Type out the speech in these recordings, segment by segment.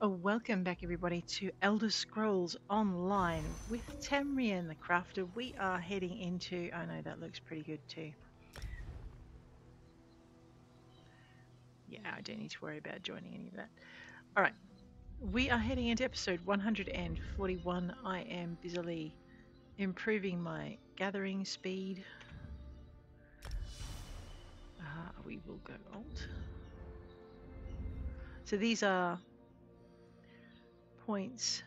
Oh, welcome back everybody to Elder Scrolls Online with Tamrian the Crafter. We are heading into, I know that looks pretty good too. Yeah, I don't need to worry about joining any of that. Alright, we are heading into episode 141. I am busily improving my gathering speed. We will go alt. So these are points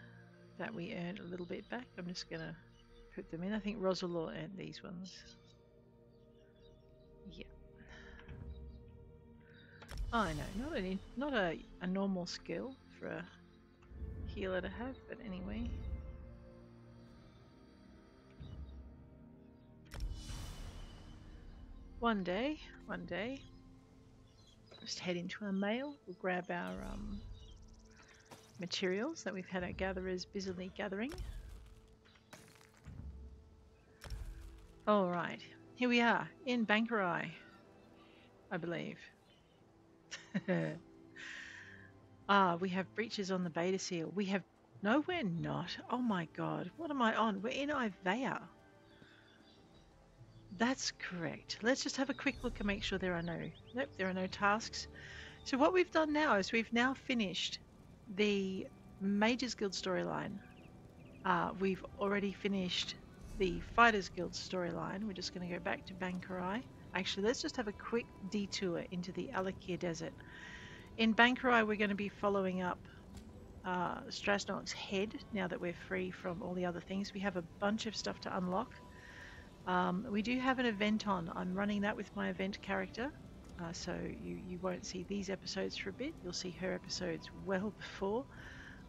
that we earned a little bit back. I'm just going to put them in. I think Roselore earned these ones. Yeah. Oh, I know, not a normal skill for a healer to have, but anyway. One day, just head into our mail. We'll grab our materials that we've had our gatherers busily gathering. All right, here we are in Bangkorai, I believe. We have breaches on the beta seal. We have no, we're not. Oh my god, what am I on? We're in Eyevea. That's correct. Let's just have a quick look and make sure there are no tasks. So what we've done now is we've now finished the Mages Guild storyline. We've already finished the Fighters Guild storyline. We're just going to go back to Bangkorai. Actually, let's just have a quick detour into the Alakir Desert. In Bangkorai, we're going to be following up Strasnok's head now that we're free from all the other things. We have a bunch of stuff to unlock. We do have an event on. I'm running that with my event character. So you won't see these episodes for a bit. You'll see her episodes well before.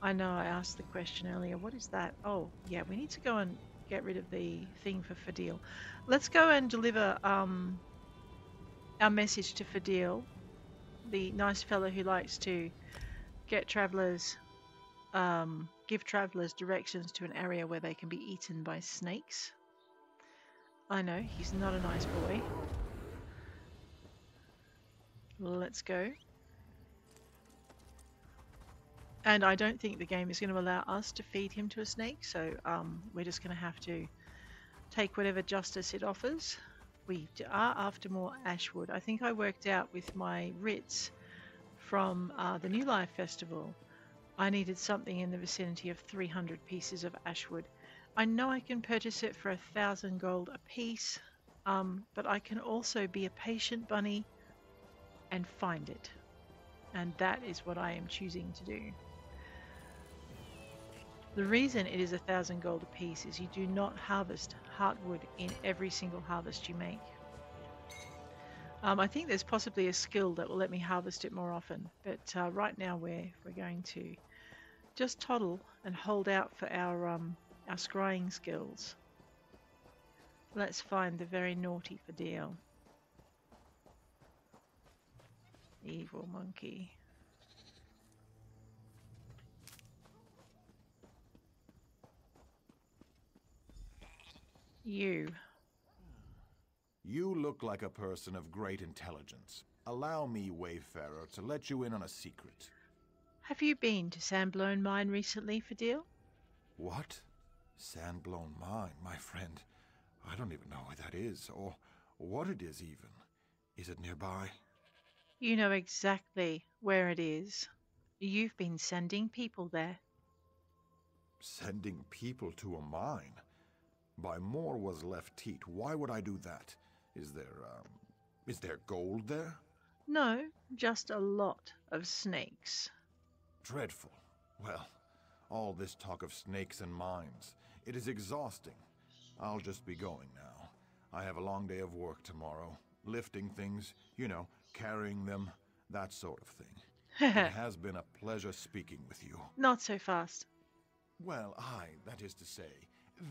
I know I asked the question earlier, what is that? Oh, yeah, we need to go and get rid of the thing for Fadil. Let's go and deliver our message to Fadil, the nice fellow who likes to get travellers, give travellers directions to an area where they can be eaten by snakes. I know, he's not a nice boy. Let's go. And I don't think the game is going to allow us to feed him to a snake, so we're just going to have to take whatever justice it offers. We are after more ashwood. I think I worked out with my writs from the New Life Festival. I needed something in the vicinity of 300 pieces of ashwood. I know I can purchase it for 1,000 gold a piece, but I can also be a patient bunny and find it. And that is what I am choosing to do. The reason it is 1,000 gold a piece is you do not harvest heartwood in every single harvest you make. I think there's possibly a skill that will let me harvest it more often, but right now we're going to just toddle and hold out for our scrying skills. Let's find the very naughty Fadil. Evil monkey. You. You look like a person of great intelligence. Allow me, Wayfarer, to let you in on a secret. Have you been to Sandblown Mine recently, Fadil? What? Sandblown Mine, my friend. I don't even know where that is, or what it is even. Is it nearby? You know exactly where it is. You've been sending people there. Sending people to a mine? By more was left teat. Why would I do that? Is there gold there? No, just a lot of snakes. Dreadful. Well, all this talk of snakes and mines, it is exhausting. I'll just be going now. I have a long day of work tomorrow. Lifting things, you know, carrying them, that sort of thing. It has been a pleasure speaking with you. Not so fast. Well, that is to say,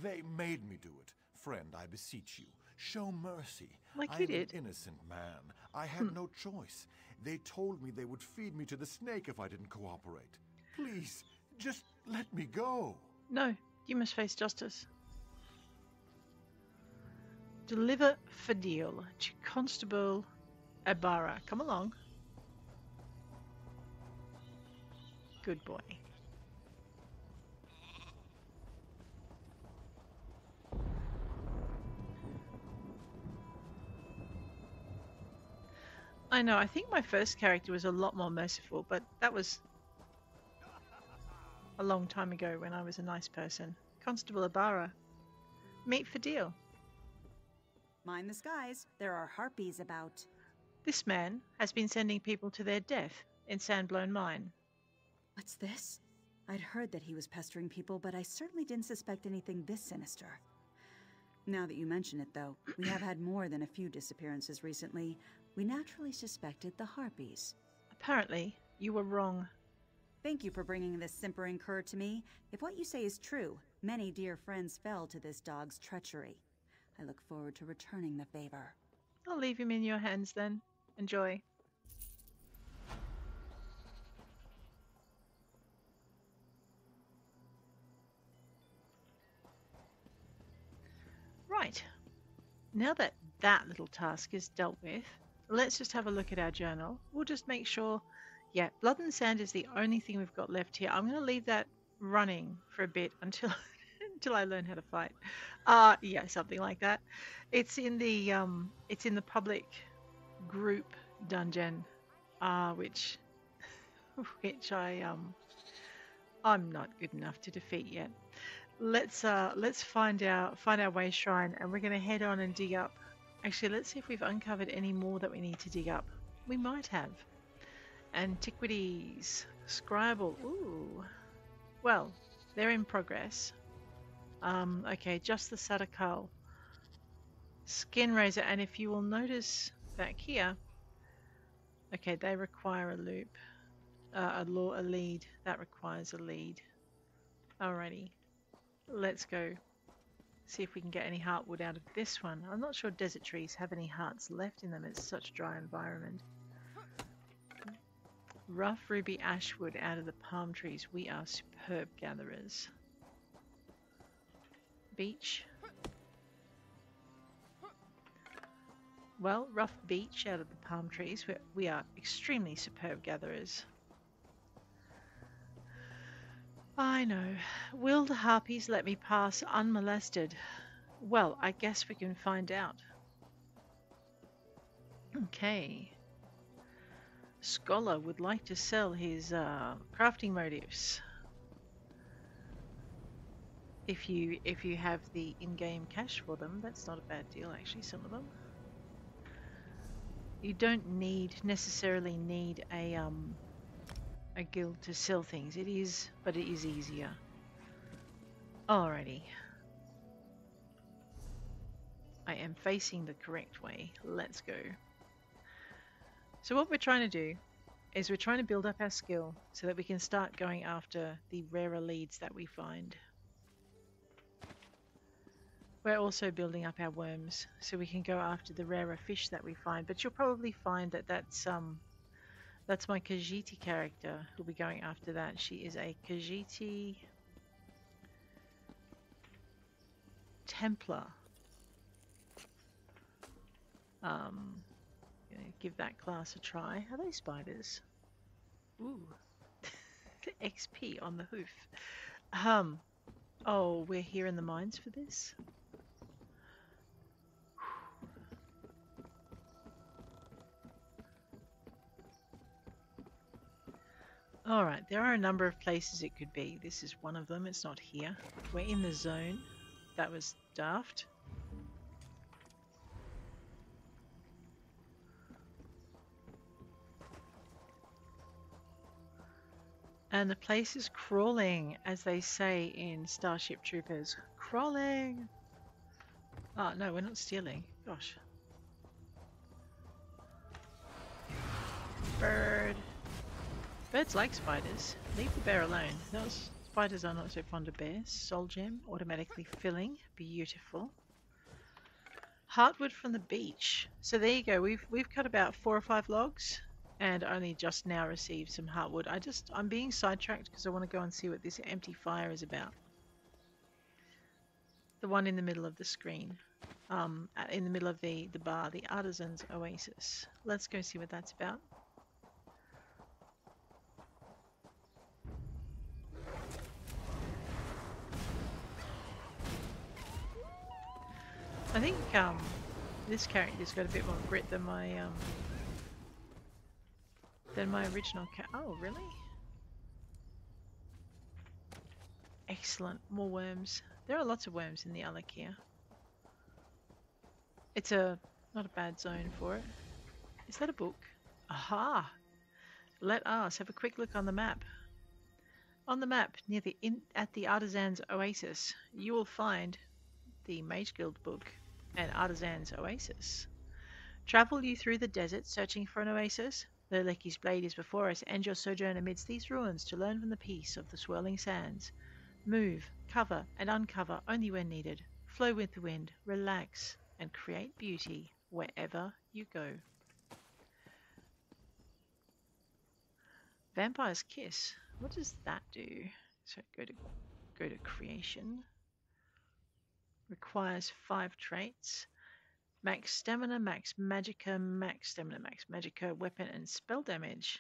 they made me do it. Friend, I beseech you, show mercy. Like you did. I'm an innocent man. I had no choice. They told me they would feed me to the snake if I didn't cooperate. Please, just let me go. No, you must face justice. Deliver Fadil to Constable Abara. Come along. Good boy. I know, I think my first character was a lot more merciful, but that was a long time ago when I was a nice person. Constable Ibarra. Meet for deal. Mind the skies. There are harpies about. This man has been sending people to their death in Sandblown Mine. What's this? I'd heard that he was pestering people, but I certainly didn't suspect anything this sinister. Now that you mention it, though, we have had more than a few disappearances recently. We naturally suspected the harpies. Apparently, you were wrong. Thank you for bringing this simpering cur to me. If what you say is true, many dear friends fell to this dog's treachery. I look forward to returning the favor. I'll leave him in your hands then. Enjoy. Right. Now that that little task is dealt with, let's just have a look at our journal. We'll just make sure, yeah, blood and sand is the only thing we've got left here. I'm going to leave that running for a bit until until I learn how to fight. Yeah, something like that. It's in the public group dungeon, which I'm not good enough to defeat yet. Let's find our way shrine, and we're going to head on and dig up. Actually, let's see if we've uncovered any more that we need to dig up. We might have. Antiquities, scribal. Ooh. Well, they're in progress. Okay, just the Sadakal. Skin razor, and if you will notice back here, okay, they require a loop, a lead. That requires a lead. Alrighty, let's go see if we can get any heartwood out of this one. I'm not sure desert trees have any hearts left in them. It's such a dry environment. Rough ruby ashwood out of the palm trees. We are superb gatherers. Beach. Well, rough beech out of the palm trees. We are extremely superb gatherers. I know. Will the harpies let me pass unmolested? Well, I guess we can find out. Okay. Scholar would like to sell his crafting motifs. If you have the in-game cash for them, that's not a bad deal actually, some of them. You don't necessarily need a guild to sell things. But it is easier. Alrighty. I am facing the correct way. Let's go. So what we're trying to do is we're trying to build up our skill so that we can start going after the rarer leads that we find. We're also building up our worms so we can go after the rarer fish that we find, but you'll probably find that that's my Khajiiti character who'll be going after that. She is a Khajiiti Templar. Gonna give that class a try. Are they spiders? Ooh. XP on the hoof. Oh, we're here in the mines for this? Alright, there are a number of places it could be. This is one of them. It's not here. We're in the zone. That was daft. And the place is crawling, as they say in Starship Troopers. Crawling! Oh, no, we're not stealing. Gosh. Bird. Birds like spiders. Leave the bear alone. Those spiders are not so fond of bears. Soul gem, automatically filling. Beautiful. Heartwood from the beach. So there you go. We've cut about 4 or 5 logs. And only just now received some heartwood. I'm being sidetracked because I want to go and see what this empty fire is about. The one in the middle of the screen. In the middle of the bar, the Artisan's Oasis. Let's go see what that's about. I think this character's got a bit more grit than my original Oh, really? Excellent. More worms. There are lots of worms in the Alakia. It's not a bad zone for it. Is that a book? Aha! Let us have a quick look on the map. On the map, near at the Artisan's Oasis, you will find the Mage Guild book and Artisan's Oasis. Travel you through the desert searching for an oasis? The Leki's blade is before us, and your sojourn amidst these ruins to learn from the peace of the swirling sands. Move, cover, and uncover only when needed. Flow with the wind, relax, and create beauty wherever you go. Vampire's Kiss. What does that do? So go to creation. Requires 5 traits. Max stamina, max magicka, max stamina, max magicka, weapon and spell damage.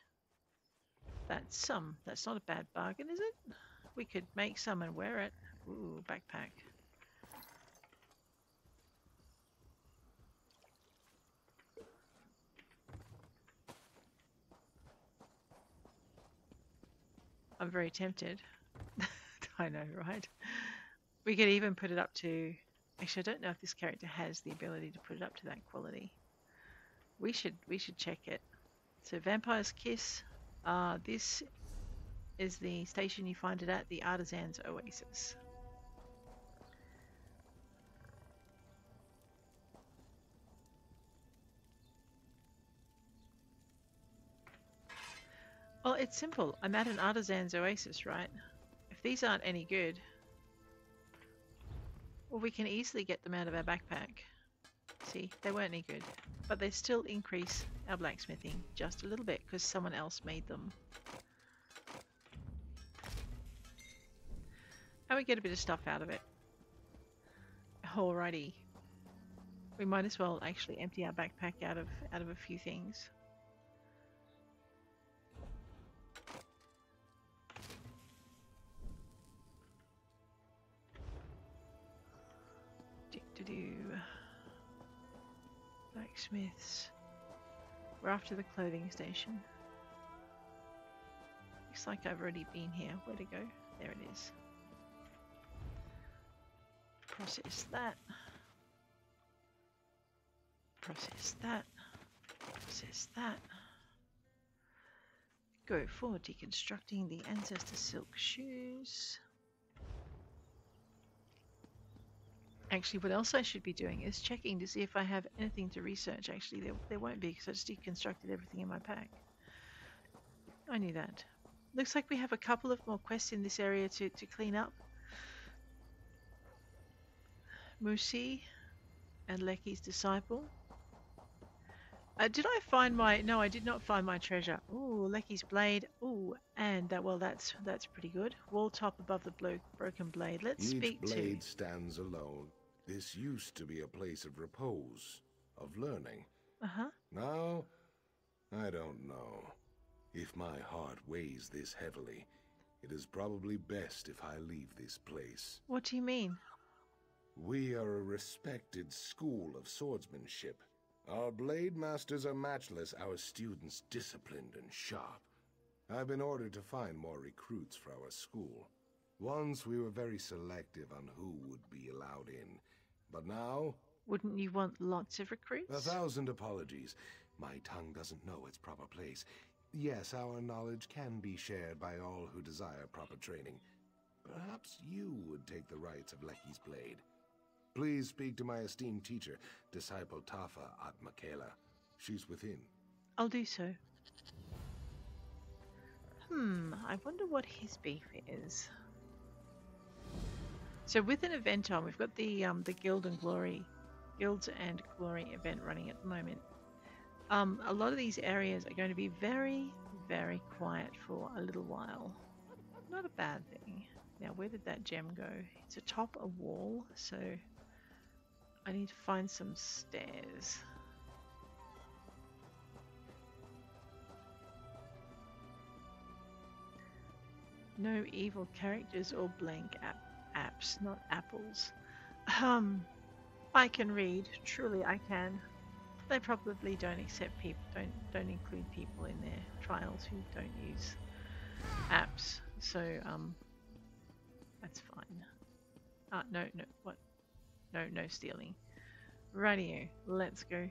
That's not a bad bargain, is it? We could make some and wear it. Ooh, backpack. I'm very tempted. I know, right? We could even put it up to... Actually, I don't know if this character has the ability to put it up to that quality. We should check it. So Vampire's Kiss. This is the station you find it at, the Artisan's Oasis. Well, it's simple. I'm at an Artisan's Oasis, right? If these aren't any good, well, we can easily get them out of our backpack. See, they weren't any good. But they still increase our blacksmithing just a little bit because someone else made them. And we get a bit of stuff out of it. Alrighty. We might as well actually empty our backpack out of a few things. Blacksmiths. We're after the clothing station. Looks like I've already been here. Where to go? There it is. Process that. Process that. Process that. Go for deconstructing the ancestor silk shoes. Actually, what else I should be doing is checking to see if I have anything to research. Actually, there won't be because I just deconstructed everything in my pack. I knew that. Looks like we have a couple of more quests in this area to clean up. Musi and Leki's disciple. Did I find my... No, I did not find my treasure. Ooh, Leki's blade. Ooh, and that's pretty good. Walltop above the broken blade. Let's speak to... Each blade stands alone. This used to be a place of repose, of learning. Uh-huh. Now, I don't know. If my heart weighs this heavily, it is probably best if I leave this place. What do you mean? We are a respected school of swordsmanship. Our blade masters are matchless, our students disciplined and sharp. I've been ordered to find more recruits for our school. Once we were very selective on who would be allowed in, but now... Wouldn't you want lots of recruits? 1,000 apologies. My tongue doesn't know its proper place. Yes, our knowledge can be shared by all who desire proper training. Perhaps you would take the rights of Leki's blade. Please speak to my esteemed teacher, disciple Tafa at Michaela. She's within. I'll do so. I wonder what his beef is. So with an event on, we've got the Guilds and Glory event running at the moment. A lot of these areas are going to be very, very quiet for a little while. Not a bad thing. Now, where did that gem go? It's atop a wall, so I need to find some stairs. No evil characters or blank apps, not apples. I can read. Truly, I can. They probably don't accept people, don't include people in their trials who don't use apps. So that's fine. No, what? No stealing. Rightio, let's go.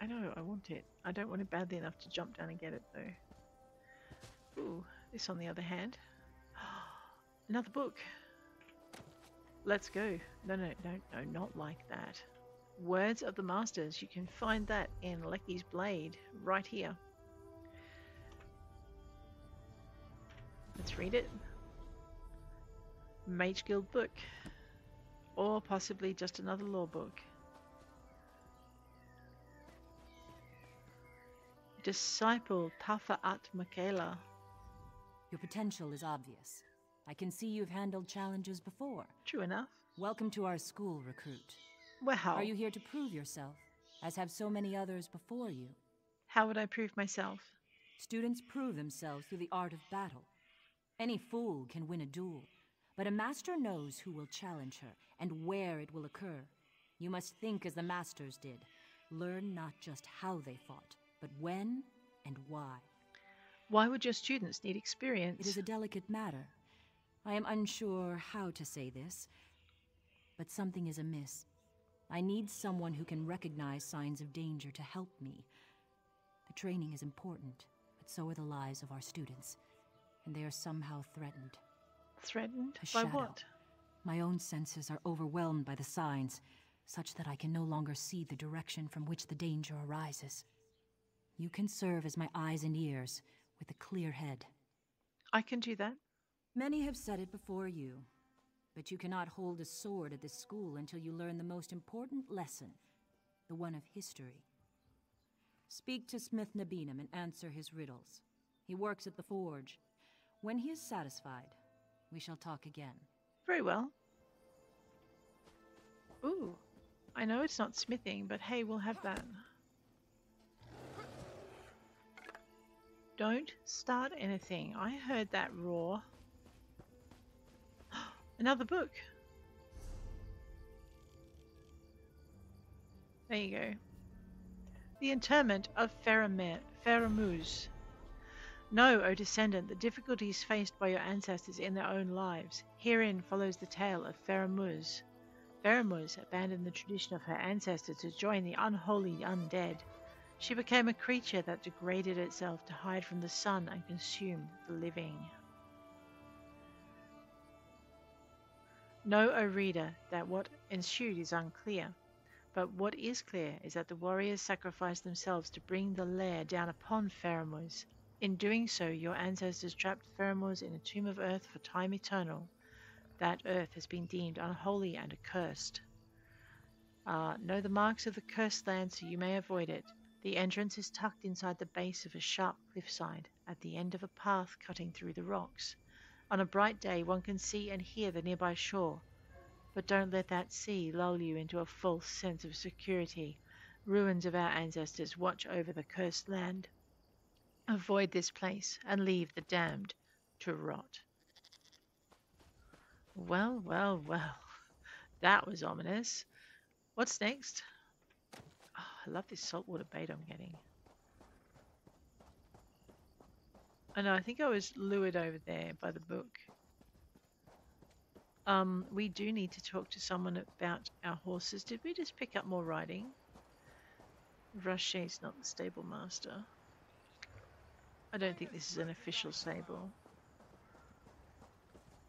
I know, I want it. I don't want it badly enough to jump down and get it though. Ooh, this on the other hand. Another book. Let's go. No, not like that. Words of the Masters. You can find that in Leki's Blade, right here. Let's read it. Mage Guild book. Or possibly just another lore book. Disciple Tafa'at Michaela. Your potential is obvious. I can see you've handled challenges before. True enough. Welcome to our school, recruit. Well, are you here to prove yourself, as have so many others before you? How would I prove myself? Students prove themselves through the art of battle. Any fool can win a duel, but a master knows who will challenge her and where it will occur. You must think as the masters did. Learn not just how they fought, but when and why. Why would your students need experience? It is a delicate matter. I am unsure how to say this, but something is amiss. I need someone who can recognize signs of danger to help me. The training is important, but so are the lives of our students, and they are somehow threatened. Threatened? A By shadow. what? My own senses are overwhelmed by the signs, such that I can no longer see the direction from which the danger arises. You can serve as my eyes and ears, with a clear head. I can do that. Many have said it before you, but you cannot hold a sword at this school until you learn the most important lesson, the one of history. Speak to Smith Nabinum and answer his riddles. He works at the forge. When he is satisfied, we shall talk again. Very well. Ooh, I know it's not smithing, but hey, we'll have that. Don't start anything. I heard that roar. Another book. There you go. The Interment of Feremuzh. Know, O descendant, the difficulties faced by your ancestors in their own lives. Herein follows the tale of Feremuzh. Feremuzh abandoned the tradition of her ancestors to join the unholy undead. She became a creature that degraded itself to hide from the sun and consume the living. Know, O reader, that what ensued is unclear, but what is clear is that the warriors sacrificed themselves to bring the lair down upon Feremuzh. In doing so, your ancestors trapped Feremuzh in a tomb of earth for time eternal. That earth has been deemed unholy and accursed. Know the marks of the cursed land so you may avoid it. The entrance is tucked inside the base of a sharp cliffside, at the end of a path cutting through the rocks. On a bright day, one can see and hear the nearby shore. But don't let that sea lull you into a false sense of security. Ruins of our ancestors watch over the cursed land. Avoid this place and leave the damned to rot. Well, well, well. That was ominous. What's next? Oh, I love this saltwater bait I'm getting. I know, I think I was lured over there by the book. We do need to talk to someone about our horses. Did we just pick up more riding? Rashe's not the stable master. I don't think this is an official stable.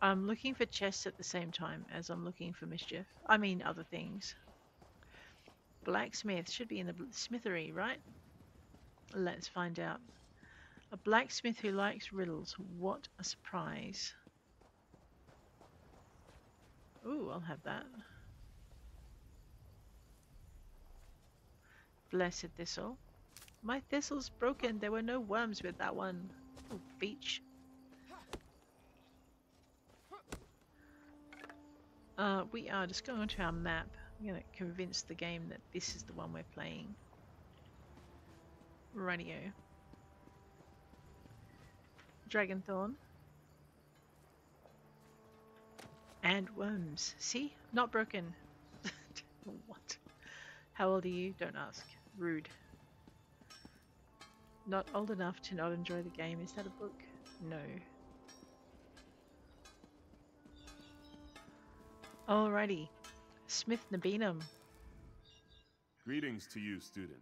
I'm looking for chests at the same time as I'm looking for mischief. I mean other things. Blacksmith should be in the smithery, right? Let's find out. A blacksmith who likes riddles. What a surprise. Ooh, I'll have that. Blessed thistle. My thistle's broken. There were no worms with that one. Oh, beach. We are just going onto our map. I'm going to convince the game that this is the one we're playing. Radio. Dragonthorn. And worms. See? Not broken. What? How old are you? Don't ask. Rude. Not old enough to not enjoy the game. Is that a book? No. Alrighty. Smith Nabinum. Greetings to you, student.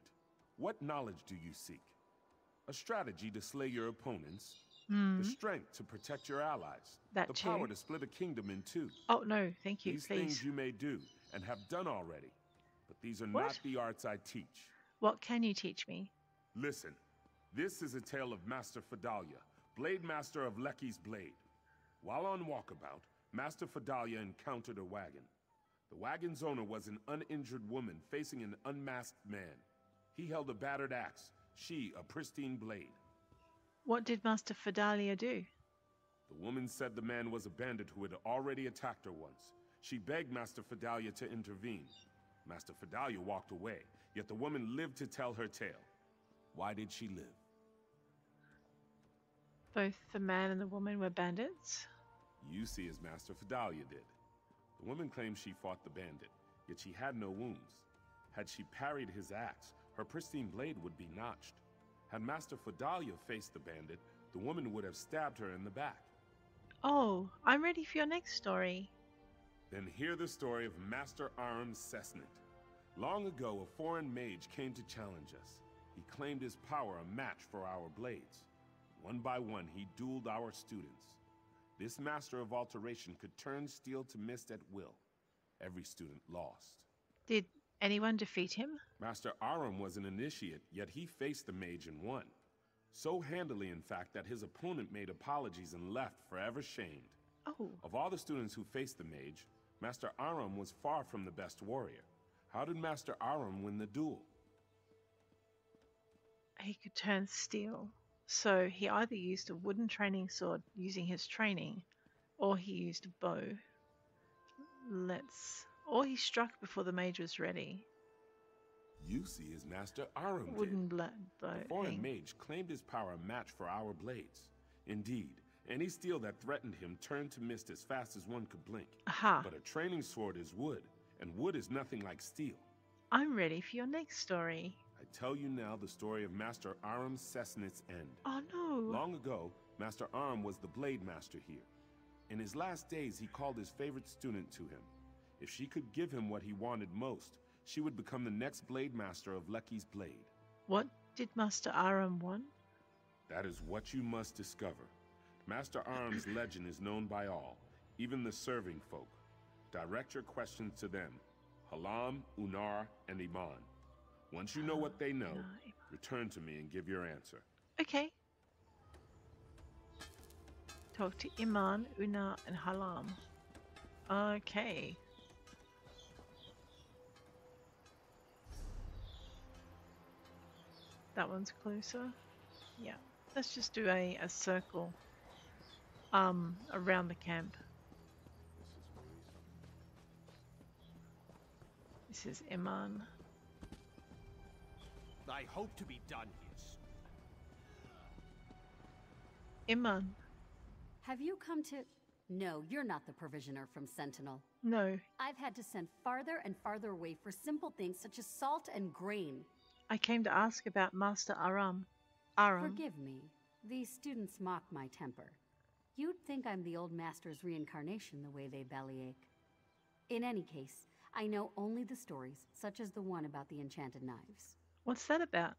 What knowledge do you seek? A strategy to slay your opponents, the strength to protect your allies, That the too. power to split a kingdom in two. Oh, no, thank you, These please. things you may do and have done already, but these are What? not the arts I teach. What can you teach me? Listen, this is a tale of Master Fidalia, Blade Master of Leki's Blade. While on walkabout, Master Fidalia encountered a wagon. The wagon's owner was an uninjured woman facing an unmasked man. He held a battered axe, she a pristine blade. What did Master Fidalia do? The woman said the man was a bandit who had already attacked her once. She begged Master Fidalia to intervene. Master Fidalia walked away, yet the woman lived to tell her tale. Why did she live? Both the man and the woman were bandits? You see as Master Fidalia did. The woman claimed she fought the bandit, yet she had no wounds. Had she parried his axe, her pristine blade would be notched. Had Master Fidalia faced the bandit, the woman would have stabbed her in the back. Oh, I'm ready for your next story. Then hear the story of Master Aram Cessnant. Long ago, a foreign mage came to challenge us. He claimed his power a match for our blades. One by one, he dueled our students. This master of alteration could turn steel to mist at will. Every student lost. Did anyone defeat him? Master Aram was an initiate, yet he faced the mage and won. So handily, in fact, that his opponent made apologies and left forever shamed. Oh, Of all the students who faced the mage, Master Aram was far from the best warrior. How did Master Aram win the duel? he could turn steel. So he either used a wooden training sword using his training, or he used a bow. Or he struck before the mage was ready. You see as Master Aram did. Wooden bow. The foreign thing. mage claimed his power a match for our blades. Indeed, any steel that threatened him turned to mist as fast as one could blink. Aha, But a training sword is wood, and wood is nothing like steel. I'm ready for your next story. I tell you now the story of Master Aram Cessnant's end. Oh no. Long ago, Master Aram was the blade master here. In his last days, he called his favorite student to him. If she could give him what he wanted most, she would become the next blade master of Leki's Blade. What did Master Aram want? That is what you must discover. Master Aram's legend is known by all, even the serving folk. Direct your questions to them, Halam, Unar, and Iman. Once you know what they know, return to me and give your answer. Okay. Talk to Iman, Una, and Halam. Okay. That one's closer. Yeah. Let's just do a circle around the camp. This is Iman. I hope to be done here soon. Iman. Have you come to... No, you're not the provisioner from Sentinel. No, I've had to send farther and farther away for simple things such as salt and grain. I came to ask about Master Aram. Aram. Forgive me. These students mock my temper. You'd think I'm the old master's reincarnation the way they bellyache. In any case, I know only the stories, such as the one about the enchanted knives. What's that about?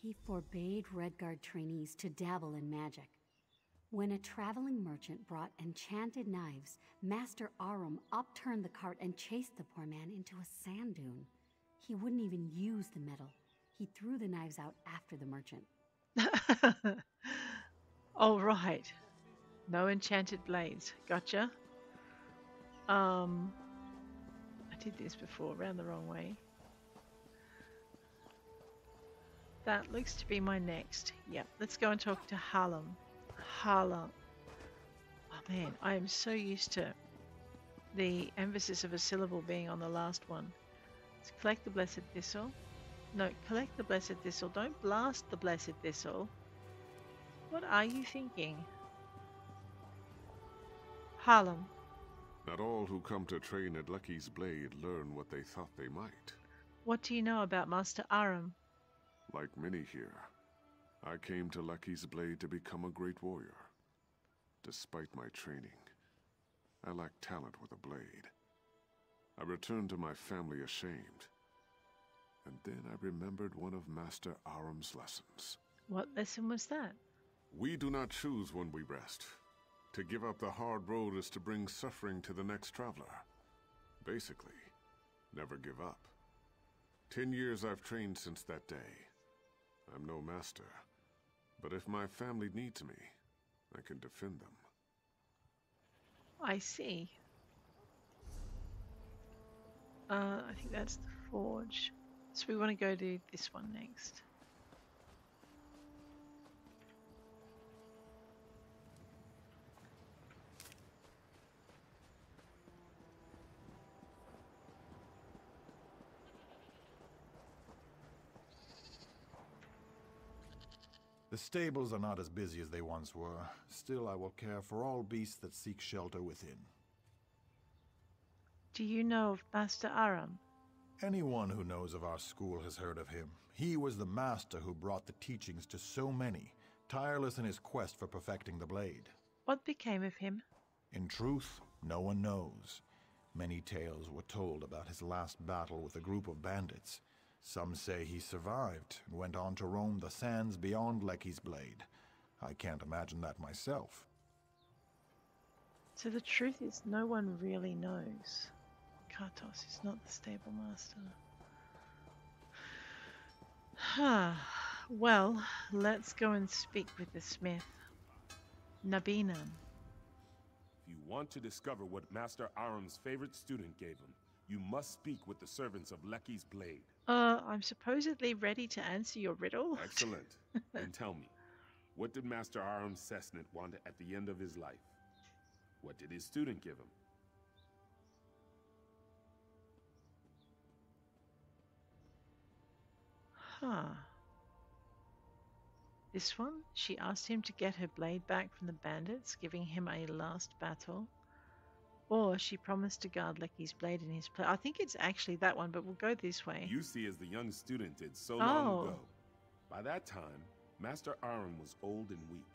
He forbade Redguard trainees to dabble in magic. When a traveling merchant brought enchanted knives, Master Aram upturned the cart and chased the poor man into a sand dune. He wouldn't even use the metal. He threw the knives out after the merchant. All right. No enchanted blades. Gotcha. I did this before, ran the wrong way. That looks to be my next. Yep, let's go and talk to Harlem. Harlem. Oh man, I am so used to the emphasis of a syllable being on the last one. Let's collect the blessed thistle. No, collect the blessed thistle. Don't blast the blessed thistle. What are you thinking? Harlem. Not all who come to train at Leki's Blade learn what they thought they might. What do you know about Master Aram? Like many here, I came to Leki's Blade to become a great warrior. Despite my training, I lacked talent with a blade. I returned to my family ashamed. And then I remembered one of Master Aram's lessons. What lesson was that? We do not choose when we rest. To give up the hard road is to bring suffering to the next traveler. Basically, never give up. 10 years I've trained since that day. I'm no master, but if my family needs me, I can defend them. I see. I think that's the forge. So we want to go to this one next. The stables are not as busy as they once were. Still, I will care for all beasts that seek shelter within. Do you know of Master Aram? Anyone who knows of our school has heard of him. He was the master who brought the teachings to so many, tireless in his quest for perfecting the blade. What became of him? In truth, no one knows. Many tales were told about his last battle with a group of bandits. Some say he survived and went on to roam the sands beyond Leki's Blade. I can't imagine that myself. So the truth is, no one really knows. Kartos is not the stable master. Well, let's go and speak with the smith. Nabina. If you want to discover what Master Aram's favorite student gave him, you must speak with the servants of Leki's Blade. I'm supposedly ready to answer your riddle. Excellent. And tell me, what did Master Aram Cessnant want at the end of his life? What did his student give him? This one, she asked him to get her blade back from the bandits, giving him a last battle. Or she promised to guard Leki's blade in his place. I think it's actually that one, but we'll go this way. You see as the young student did so long ago. By that time, Master Aram was old and weak.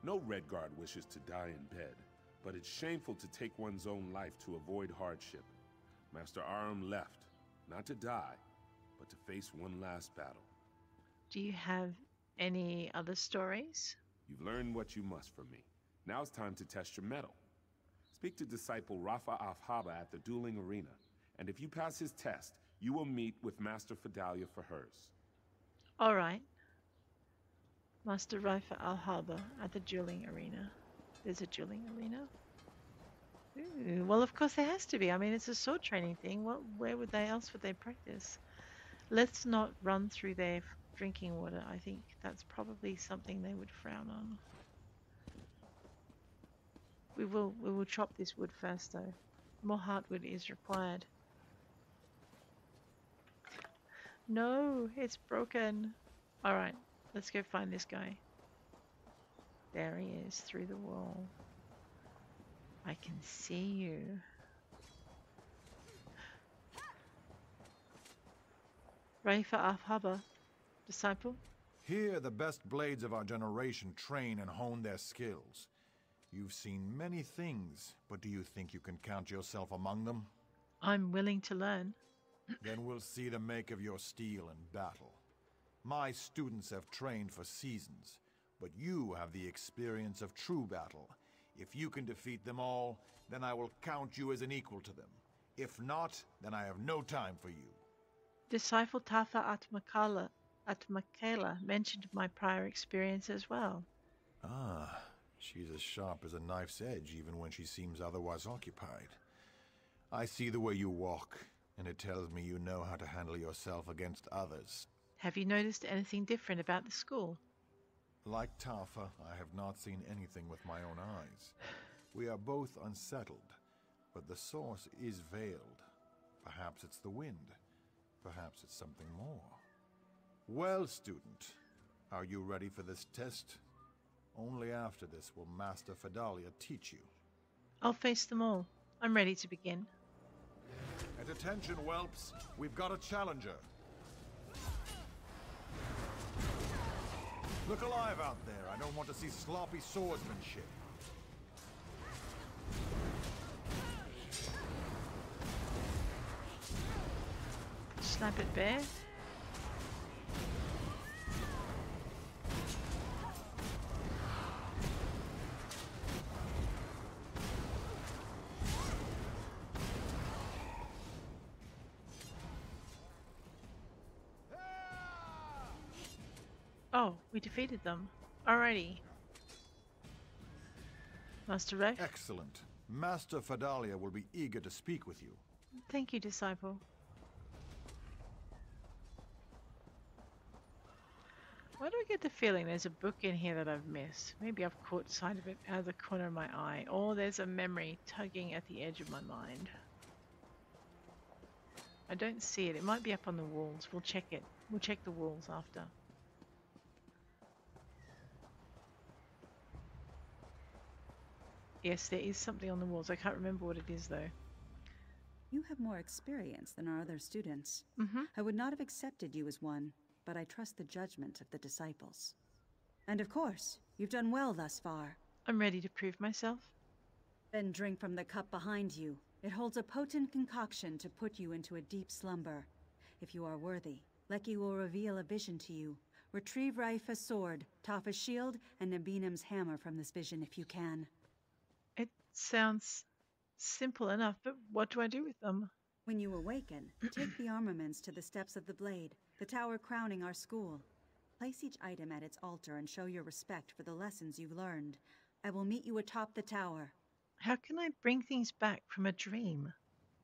No Redguard wishes to die in bed, but it's shameful to take one's own life to avoid hardship. Master Aram left, not to die, but to face one last battle. Do you have any other stories? You've learned what you must from me. Now it's time to test your mettle. Speak to disciple Rafa Afhaba at the dueling arena, and if you pass his test, you will meet with Master Fidalia for hers. All right. Master Rafa Alhaba at the dueling arena. There's a dueling arena? Ooh, well, of course there has to be. I mean, it's a sword training thing. Where would they else would they practice? Let's not run through their drinking water. I think that's probably something they would frown on. We will chop this wood first, though. More heartwood is required. No, it's broken. All right, let's go find this guy. There he is, through the wall. I can see you. Rafa Afhaba, disciple? Here, the best blades of our generation train and hone their skills. You've seen many things, but do you think you can count yourself among them? I'm willing to learn. Then we'll see the make of your steel in battle. My students have trained for seasons, but you have the experience of true battle. If you can defeat them all, then I will count you as an equal to them. If not, then I have no time for you. Disciple Tafa Atmakela mentioned my prior experience as well. Ah, she's as sharp as a knife's edge even when she seems otherwise occupied. I see the way you walk, and it tells me you know how to handle yourself against others. Have you noticed anything different about the school? Like Tafa, I have not seen anything with my own eyes. We are both unsettled, but the source is veiled. Perhaps it's the wind. Perhaps it's something more. Well, student, are you ready for this test? Only after this will Master Fidalia teach you. I'll face them all. I'm ready to begin. At attention, whelps. We've got a challenger. Look alive out there. I don't want to see sloppy swordsmanship. Slap it bare. Oh, we defeated them. Alrighty. Master Rafe? Excellent. Master Fadalia will be eager to speak with you. Thank you, Disciple. Why do I get the feeling there's a book in here that I've missed? Maybe I've caught sight of it out of the corner of my eye. Or there's a memory tugging at the edge of my mind. I don't see it. It might be up on the walls. We'll check it. We'll check the walls after. Yes, there is something on the walls. I can't remember what it is, though. You have more experience than our other students. Mm-hmm. I would not have accepted you as one, but I trust the judgment of the disciples. And of course, you've done well thus far. I'm ready to prove myself. Then drink from the cup behind you. It holds a potent concoction to put you into a deep slumber. If you are worthy, Leki will reveal a vision to you. Retrieve Raifa's sword, Tafa's shield, and Nabinim's hammer from this vision if you can. It sounds simple enough, but what do I do with them? When you awaken, take the armaments to the steps of the blade, the tower crowning our school. Place each item at its altar and show your respect for the lessons you've learned. I will meet you atop the tower. How can I bring things back from a dream?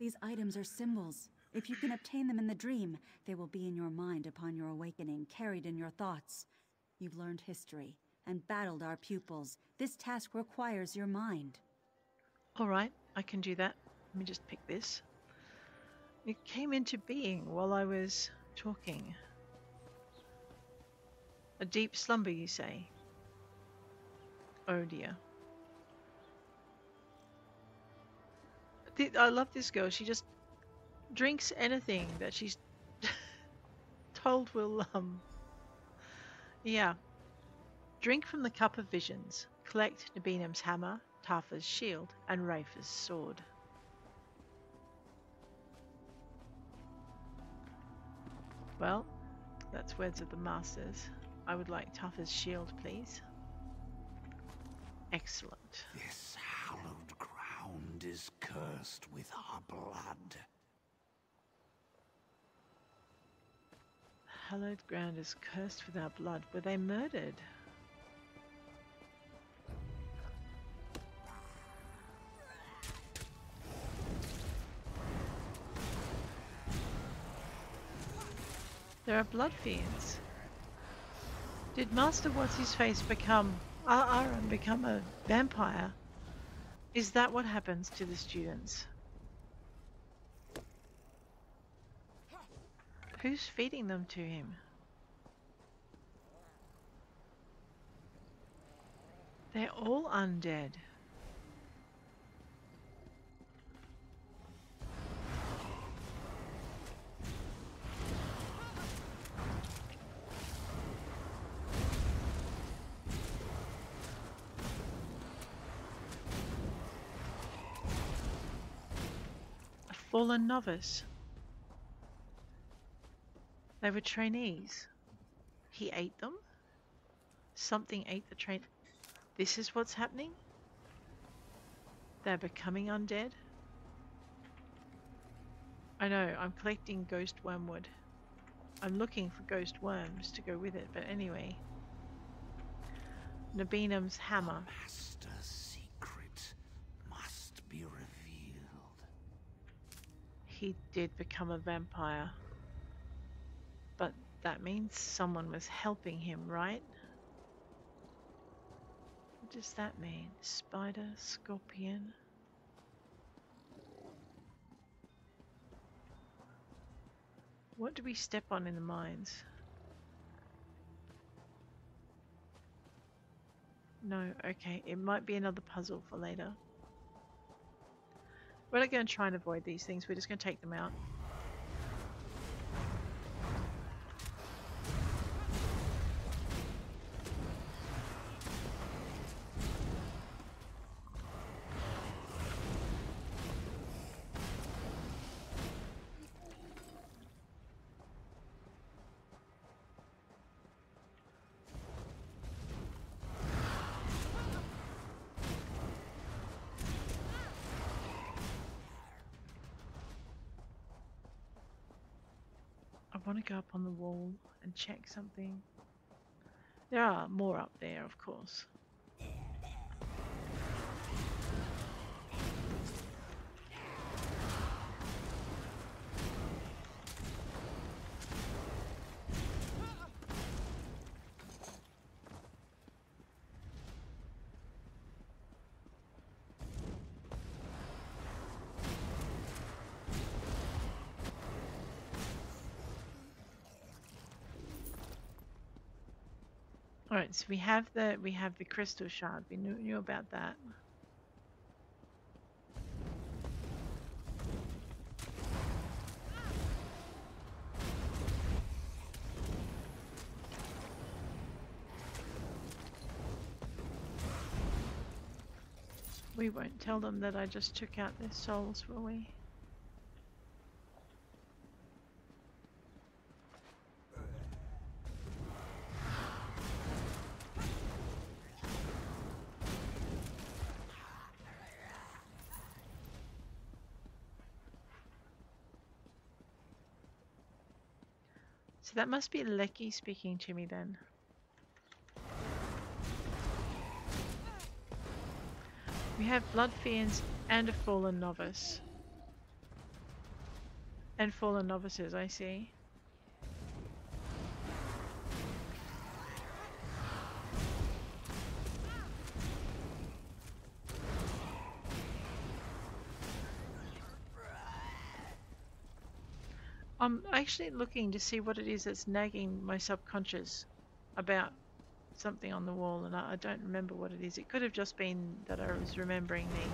These items are symbols. If you can obtain them in the dream, they will be in your mind upon your awakening, carried in your thoughts. You've learned history and battled our pupils. This task requires your mind. Alright, I can do that. Let me just pick this. It came into being while I was talking. A deep slumber, you say? Oh dear. I love this girl. She just drinks anything that she's told will, yeah. Drink from the cup of visions. Collect Nabinim's hammer, Tafa's shield, and Raifa's sword. Well, that's words of the masters. I would like Tafa's shield, please. Excellent. This hallowed ground is cursed with our blood. Hallowed ground is cursed with our blood. Were they murdered? There are blood fiends. Did Master What's-His-Face become... Aram become a vampire? Is that what happens to the students? Who's feeding them to him? They're all undead. A fallen novice. They were trainees. He ate them? Something ate the train. This is what's happening? They're becoming undead? I know, I'm collecting ghost wormwood. I'm looking for ghost worms to go with it, but anyway. Nabinim's hammer. The master's secret must be revealed. He did become a vampire. But that means someone was helping him, right? What does that mean? Spider, scorpion? What do we step on in the mines? No, okay, it might be another puzzle for later. We're not going to try and avoid these things. We're just going to take them out. I want to go up on the wall and check something. There are more up there, of course. Alright, so we have the crystal shard. We knew about that. We won't tell them that I just took out their souls, will we? So that must be Leki speaking to me then. We have Blood Fiends and a Fallen Novice. And Fallen Novices, I see. I'm actually looking to see what it is that's nagging my subconscious about something on the wall, and I don't remember what it is. It could have just been that I was remembering the...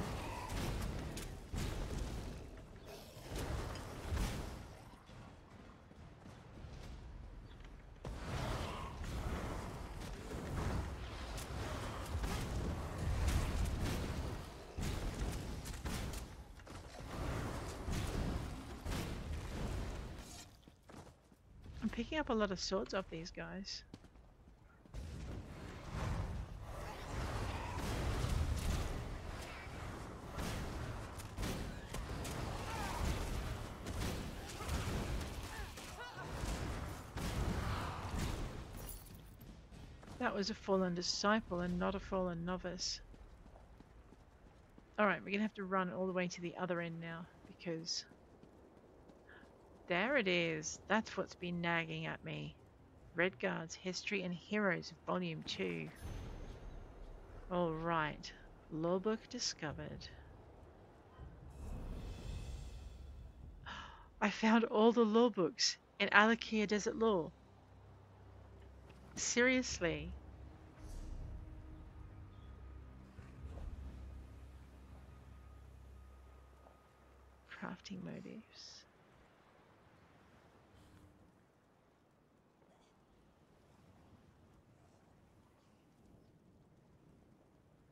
I'm picking up a lot of swords off these guys. That was a fallen disciple and not a fallen novice. Alright, we're going to have to run all the way to the other end now, because... There it is. That's what's been nagging at me. Redguards, History and Heroes, Volume 2. Alright. Lorebook discovered. I found all the law books in Alakia Desert Law. Seriously. Crafting motifs.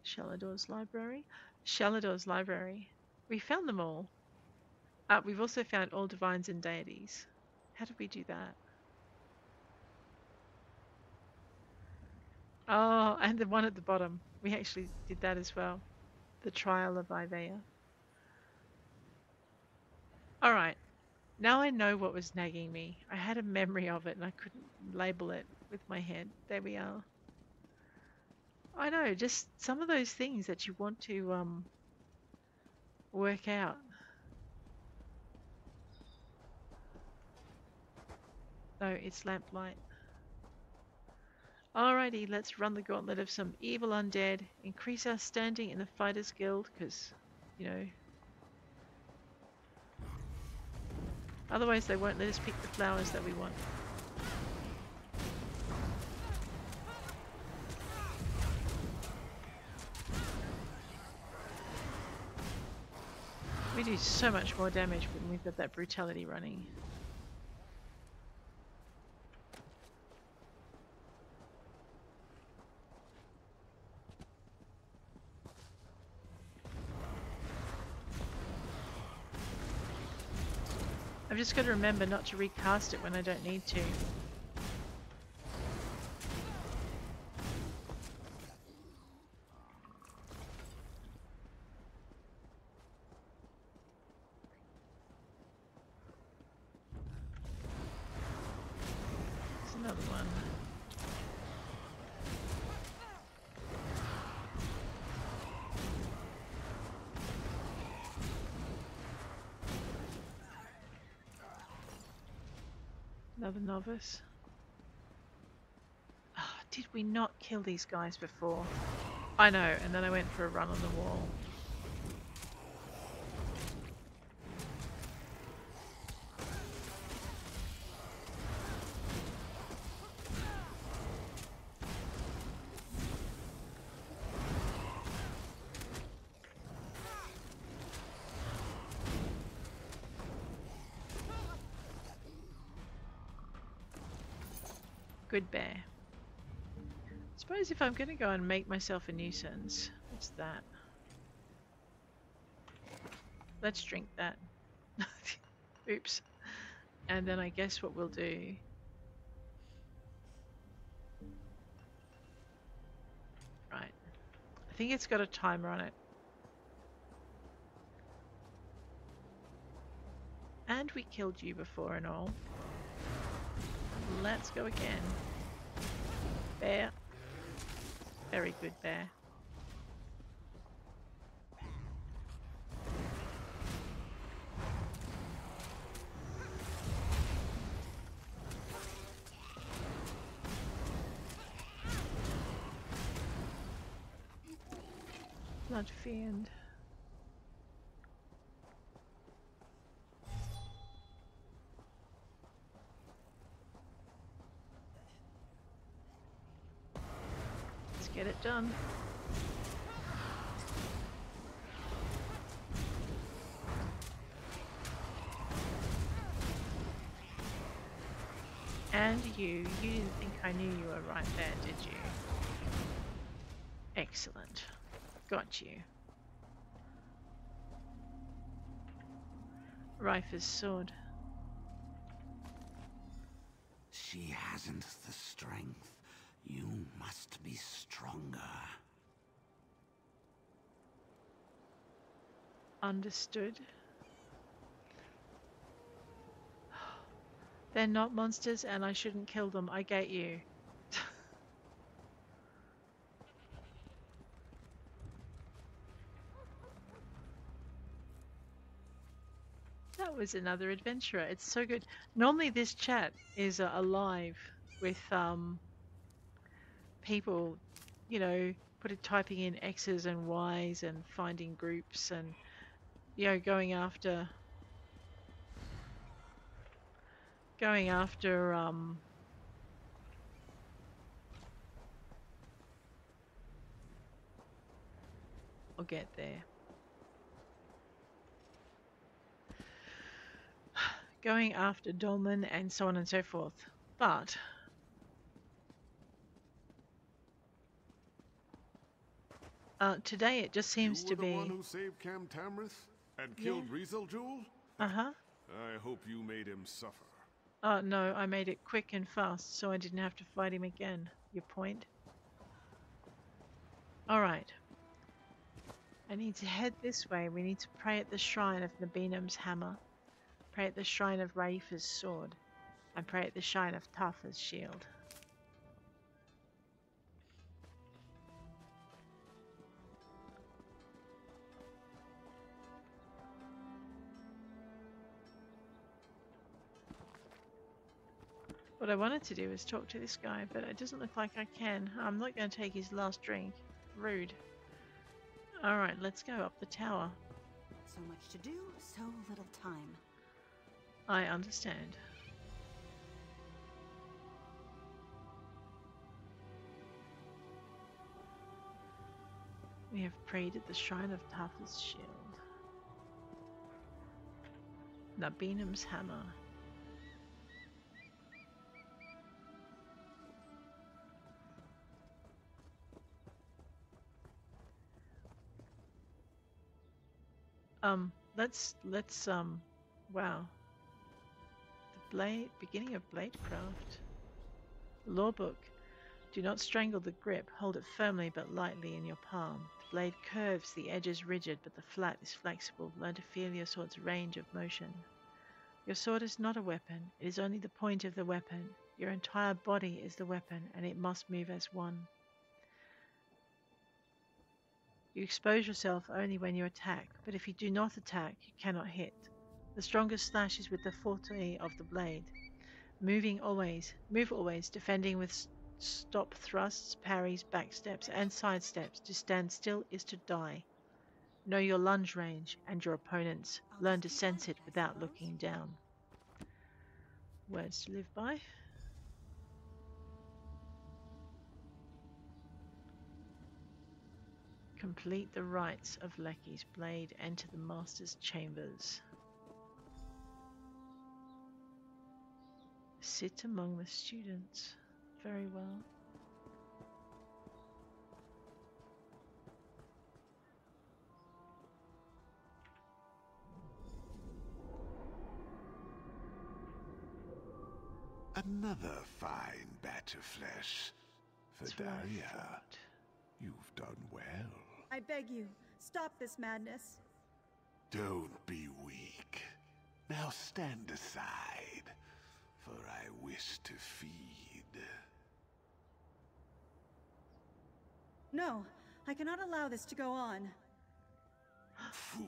Shaladore's library. Shaladore's library. We found them all. We've also found all divines and deities. How did we do that? Oh, and the one at the bottom. We actually did that as well. The trial of Eyevea. Alright. Now I know what was nagging me. I had a memory of it and I couldn't label it with my head. There we are. I know, just some of those things that you want to work out. No, it's lamplight. Alrighty, let's run the gauntlet of some evil undead, increase our standing in the Fighters Guild, because, you know, otherwise they won't let us pick the flowers that we want. We We do so much more damage when we've got that brutality running. I've just got to remember not to recast it when I don't need to. There's another one. Another novice. Oh, did we not kill these guys before? I know, and then I went for a run on the wall. Good bear. Suppose if I'm going to go and make myself a nuisance, what's that? Let's drink that. Oops. And then I guess what we'll do. Right. I think it's got a timer on it. And we killed you before and all. Let's go again. Bear. Very good bear. Blood fiend. Get it done. And you didn't think I knew you were right there, did you? Excellent. Got you. Rifer's sword. She hasn't the strength. You must be stronger. Understood. They're not monsters and I shouldn't kill them. I get you. That was another adventurer. It's so good. Normally this chat is alive with people, you know, typing in X's and Y's and finding groups and, you know, going after I'll get there. Going after Dolmen and so on and so forth. But today it just seems to be. You were the one who saved Cam Tamrith and killed Roselore? Uh-huh. I hope you made him suffer. Oh no, I made it quick and fast so I didn't have to fight him again. Your point? Alright. I need to head this way. We need to pray at the shrine of Nabinum's hammer, pray at the shrine of Raif's sword, and pray at the shrine of Tafa's shield. What I wanted to do is talk to this guy, but it doesn't look like I can. I'm not going to take his last drink. Rude. Alright, let's go up the tower. So much to do, so little time. I understand. We have prayed at the shrine of Tafa's shield. Nabinum's hammer. Let's wow. The blade, beginning of bladecraft. Lorebook. Do not strangle the grip. Hold it firmly but lightly in your palm. The blade curves, the edge is rigid, but the flat is flexible. Learn to feel your sword's range of motion. Your sword is not a weapon. It is only the point of the weapon. Your entire body is the weapon, and it must move as one. You expose yourself only when you attack, but if you do not attack, you cannot hit. The strongest slash is with the forte of the blade. Move always, defending with stop thrusts, parries, backsteps, and sidesteps. To stand still is to die. Know your lunge range and your opponent's. Learn to sense it without looking down. Words to live by. Complete the rites of Leki's blade. Enter the master's chambers. Sit among the students. Very well. Another fine batch of flesh. Vidalia, you've done well. I beg you, stop this madness. Don't be weak. Now stand aside, for I wish to feed. No, I cannot allow this to go on. Fool.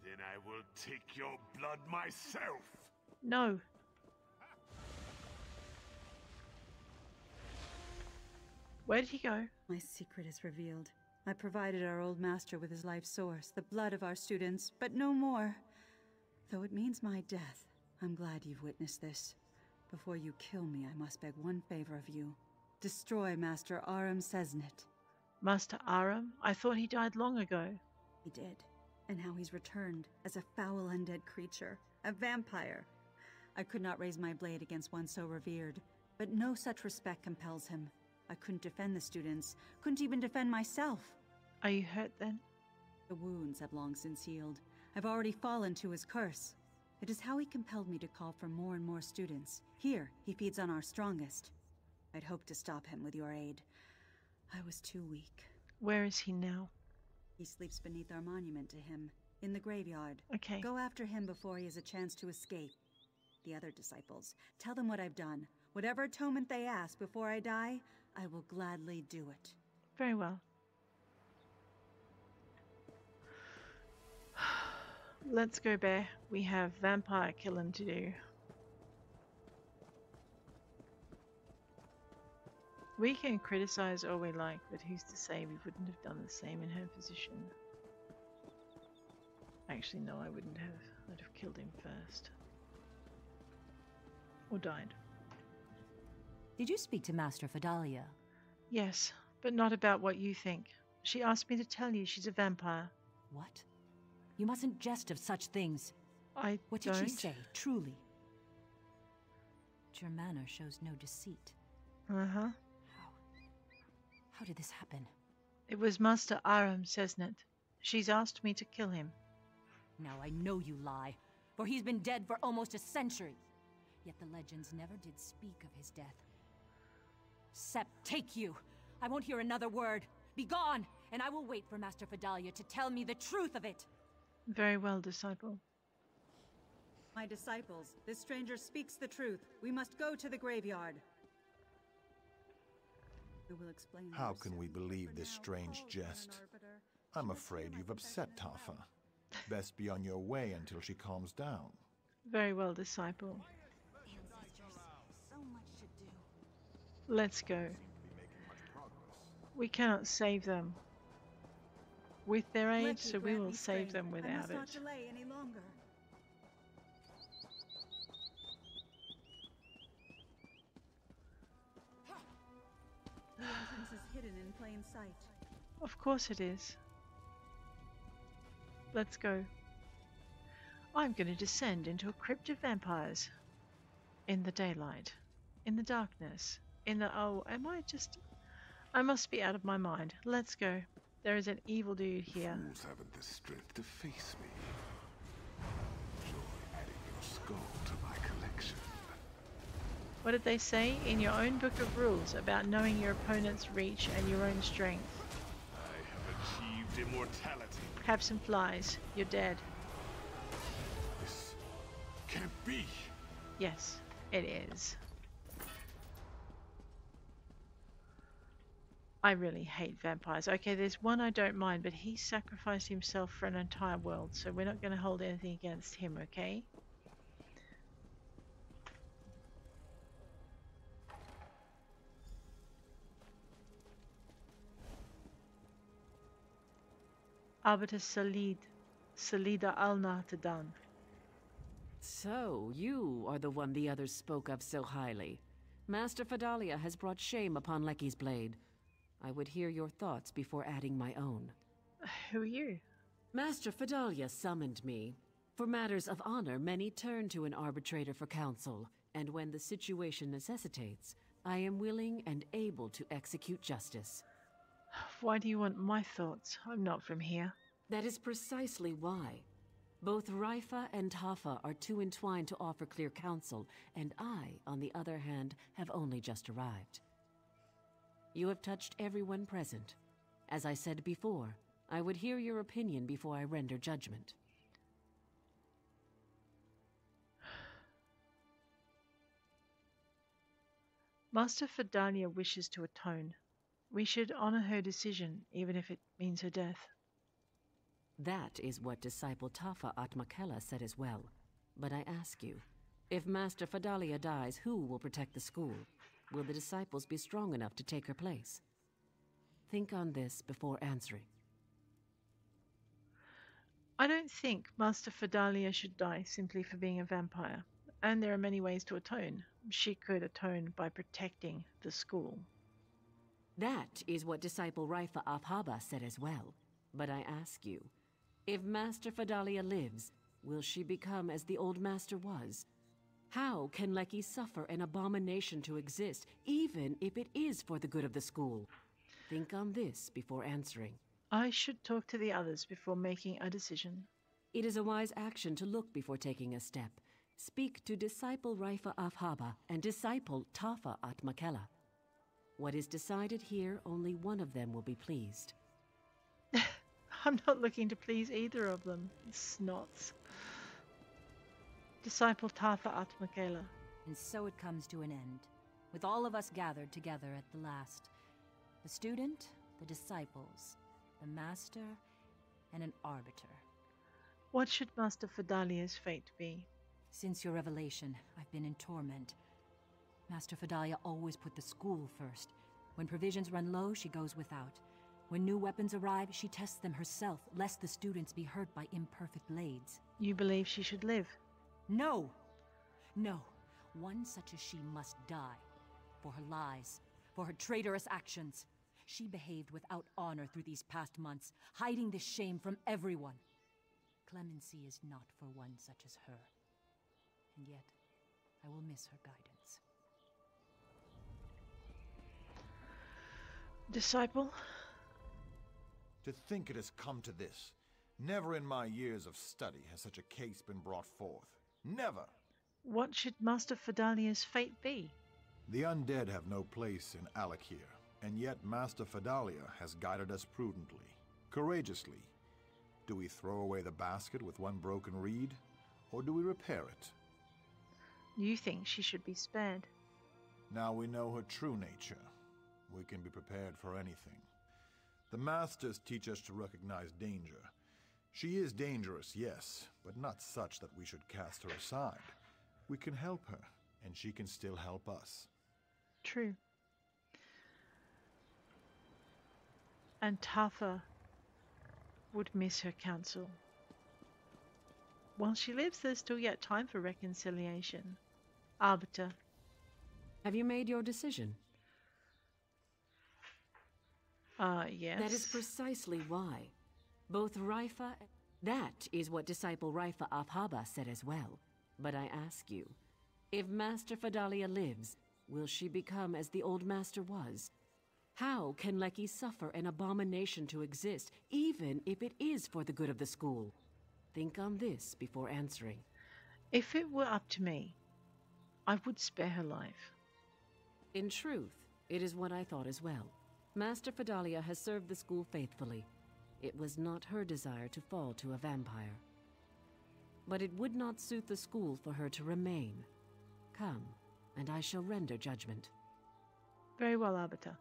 Then I will take your blood myself. No. Where did he go? My secret is revealed. I provided our old master with his life source, the blood of our students, but no more. Though it means my death, I'm glad you've witnessed this. Before you kill me, I must beg one favor of you. Destroy Master Aram Sesnet. Master Aram? I thought he died long ago. He did. And now he's returned as a foul undead creature, a vampire. I could not raise my blade against one so revered, but no such respect compels him. I couldn't defend the students, couldn't even defend myself. Are you hurt then? The wounds have long since healed. I've already fallen to his curse. It is how he compelled me to call for more and more students. Here, he feeds on our strongest. I'd hoped to stop him with your aid. I was too weak. Where is he now? He sleeps beneath our monument to him, in the graveyard. Okay. Go after him before he has a chance to escape. The other disciples, tell them what I've done. Whatever atonement they ask before I die, I will gladly do it. Very well. Let's go, Bear. We have vampire killing to do. We can criticize all we like, but who's to say we wouldn't have done the same in her position? Actually, no, I wouldn't have. I'd have killed him first. Or died. Did you speak to Master Fidalia? Yes, but not about what you think. She asked me to tell you she's a vampire. What? You mustn't jest of such things. What did don't. she say, truly? But your manner shows no deceit. Uh-huh. How did this happen? It was Master Aram Sesnet. She's asked me to kill him. Now I know you lie, for he's been dead for almost a century. Yet the legends never did speak of his death. Sep, take you! I won't hear another word. Be gone, and I will wait for Master Fidalia to tell me the truth of it. Very well, disciple. My disciples, this stranger speaks the truth. We must go to the graveyard. We will explain. How can we believe this strange jest? I'm afraid you've upset Tafa. Best be on your way until she calms down. Very well, disciple. Let's go. We cannot save them with their aid, so we will save them without it. I must not delay any longer. The entrance is hidden in plain sight. Of course it is. Let's go. I'm going to descend into a crypt of vampires. In the daylight. In the darkness. In the... Oh, am I just... I must be out of my mind. Let's go. There is an evil dude here. Fools haven't the strength to face me. Enjoy adding your skull to my collection. What did they say in your own book of rules about knowing your opponent's reach and your own strength? I have achieved immortality. Have some flies. You're dead. This can't be. Yes, it is. I really hate vampires. Okay, there's one I don't mind, but he sacrificed himself for an entire world, so we're not going to hold anything against him, okay? Arbiter Salida Alna Tadan. So, you are the one the others spoke of so highly. Master Fidalia has brought shame upon Leki's blade. I would hear your thoughts before adding my own. Who are you? Master Fidalia summoned me. For matters of honor, many turn to an arbitrator for counsel, and when the situation necessitates, I am willing and able to execute justice. Why do you want my thoughts? I'm not from here. That is precisely why. Both Raifa and Tafa are too entwined to offer clear counsel, and I, on the other hand, have only just arrived. You have touched everyone present. As I said before, I would hear your opinion before I render judgment. Master Fidalia wishes to atone. We should honor her decision, even if it means her death. That is what disciple Tafa Atmakela said as well. But I ask you, if Master Fidalia dies, who will protect the school? Will the disciples be strong enough to take her place? Think on this before answering. I don't think Master Fidalia should die simply for being a vampire. And there are many ways to atone. She could atone by protecting the school. That is what disciple Raifa Afhaba said as well. But I ask you, if Master Fidalia lives, will she become as the old master was? How can Leki suffer an abomination to exist, even if it is for the good of the school? Think on this before answering. I should talk to the others before making a decision. It is a wise action to look before taking a step. Speak to disciple Raifa Afhaba and disciple Tafa Atmakela. What is decided here, only one of them will be pleased. I'm not looking to please either of them. Snots. Disciple Tafa Atmakela. And so it comes to an end, with all of us gathered together at the last. The student, the disciples, the master, and an arbiter. What should Master Fidalia's fate be? Since your revelation, I've been in torment. Master Fidalia always put the school first. When provisions run low, she goes without. When new weapons arrive, she tests them herself, lest the students be hurt by imperfect blades. You believe she should live? No! No. One such as she must die. For her lies. For her traitorous actions. She behaved without honor through these past months, hiding this shame from everyone. Clemency is not for one such as her. And yet, I will miss her guidance. Disciple? To think it has come to this. Never in my years of study has such a case been brought forth. Never! What should Master Fidalia's fate be? The undead have no place in Alec here, and yet Master Fidalia has guided us prudently, courageously. Do we throw away the basket with one broken reed, or do we repair it? You think she should be spared? Now we know her true nature. We can be prepared for anything. The Masters teach us to recognize danger. She is dangerous, yes, but not such that we should cast her aside. We can help her, and she can still help us. True. And Tafa would miss her counsel. While she lives, there's still yet time for reconciliation. Arbiter. Have you made your decision? Yes. That is precisely why. Both Raifa... That is what disciple Raifa Afhaba said as well. But I ask you, if Master Fidalia lives, will she become as the old master was? How can Leki suffer an abomination to exist, even if it is for the good of the school? Think on this before answering. If it were up to me, I would spare her life. In truth, it is what I thought as well. Master Fidalia has served the school faithfully. It was not her desire to fall to a vampire. But it would not suit the school for her to remain. Come, and I shall render judgment. Very well, Arbiter.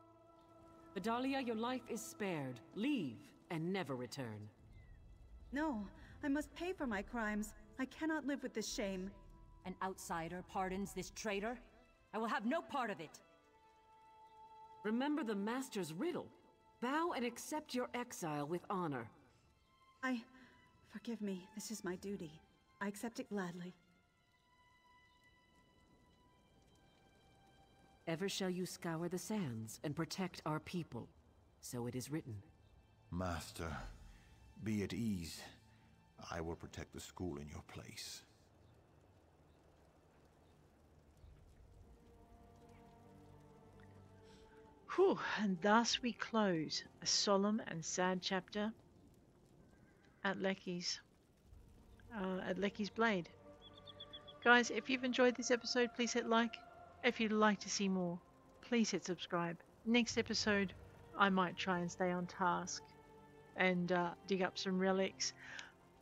Fidalia, your life is spared. Leave, and never return. No, I must pay for my crimes. I cannot live with this shame. An outsider pardons this traitor? I will have no part of it. Remember the Master's riddle. Bow and accept your exile with honor. Forgive me, this is my duty. I accept it gladly. Ever shall you scour the sands and protect our people. So it is written. Master, be at ease. I will protect the school in your place. Whew, and thus we close a solemn and sad chapter at Leki's Blade. Guys, if you've enjoyed this episode, please hit like. If you'd like to see more, please hit subscribe. Next episode, I might try and stay on task and dig up some relics.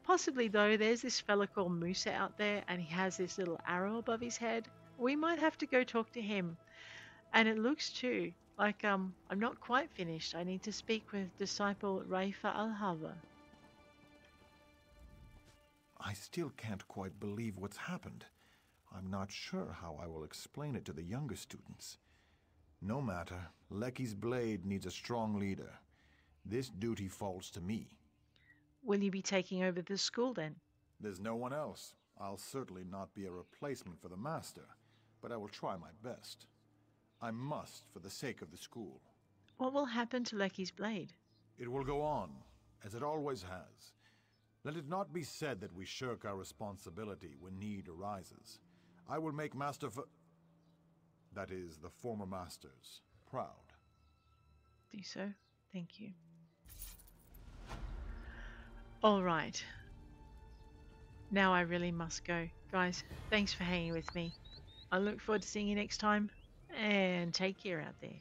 Possibly though, there's this fella called Musa out there and he has this little arrow above his head. We might have to go talk to him. And it looks too like I'm not quite finished. I need to speak with disciple Raifa Al-Hava. I still can't quite believe what's happened. I'm not sure how I will explain it to the younger students. No matter, Leki's Blade needs a strong leader. This duty falls to me. Will you be taking over the school then? There's no one else. I'll certainly not be a replacement for the Master, but I will try my best. I must for the sake of the school. What will happen to Leki's Blade? It will go on, as it always has. Let it not be said that we shirk our responsibility when need arises. I will make that is, the former Masters, proud. Do so. Thank you. All right. Now I really must go. Guys, thanks for hanging with me. I look forward to seeing you next time. And take care out there.